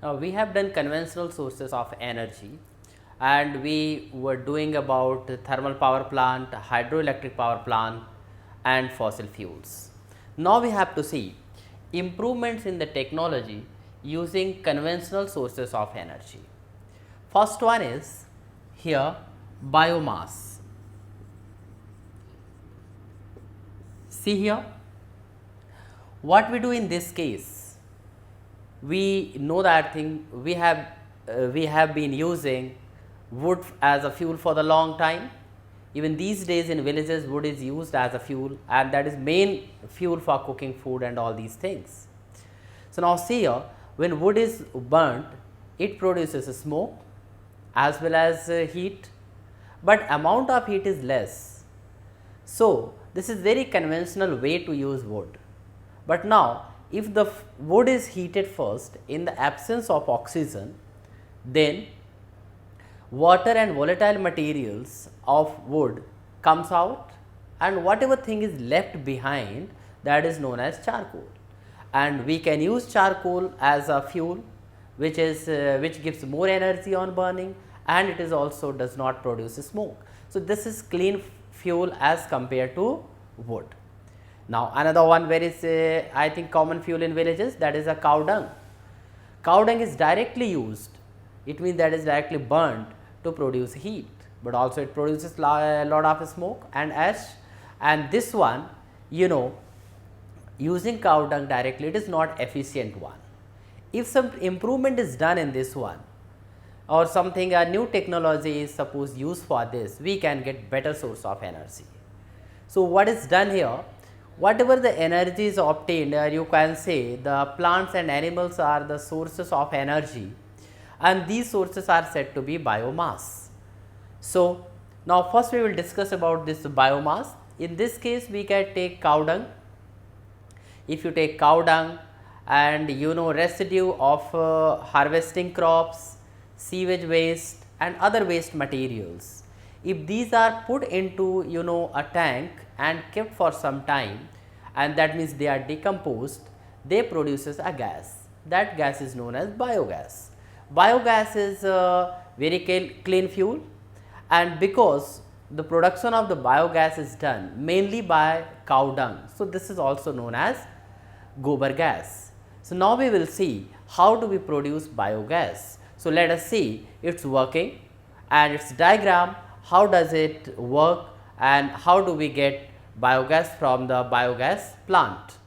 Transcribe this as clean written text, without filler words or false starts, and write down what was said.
Now, we have done conventional sources of energy and we were doing about thermal power plant, hydroelectric power plant and fossil fuels. Now, we have to see improvements in the technology using conventional sources of energy. First one is here biomass. See here what we do in this case, we know that thing we have been using wood as a fuel for the long time. Even these days in villages wood is used as a fuel and that is main fuel for cooking food and all these things. So, now see here when wood is burnt it produces a smoke as well as heat, but amount of heat is less. So, this is very conventional way to use wood, but now if the wood is heated first in the absence of oxygen, then water and volatile materials of wood comes out and whatever thing is left behind, that is known as charcoal, and we can use charcoal as a fuel which is which gives more energy on burning and it is also does not produce smoke. So, this is clean fuel as compared to wood. Now, another one where is I think common fuel in villages, that is a cow dung. Cow dung is directly used, it means that is directly burnt to produce heat, but also it produces a lot of smoke and ash, and this one using cow dung directly it is not efficient one. If some improvement is done in this one or something a new technology is suppose used for this, we can get better source of energy. So, what is done here, whatever the energy is obtained, you can say the plants and animals are the sources of energy and these sources are said to be biomass. So, now first we will discuss about this biomass. In this case we can take cow dung. If you take cow dung and residue of harvesting crops, sewage waste and other waste materials, if these are put into a tank and kept for some time, and that means they are decomposed, they produces a gas, that gas is known as biogas. Biogas is a very clean fuel, and because the production of the biogas is done mainly by cow dung, so this is also known as gobar gas. So, now we will see how do we produce biogas. So, let us see its working and its diagram, how does it work and how do we get biogas from the biogas plant.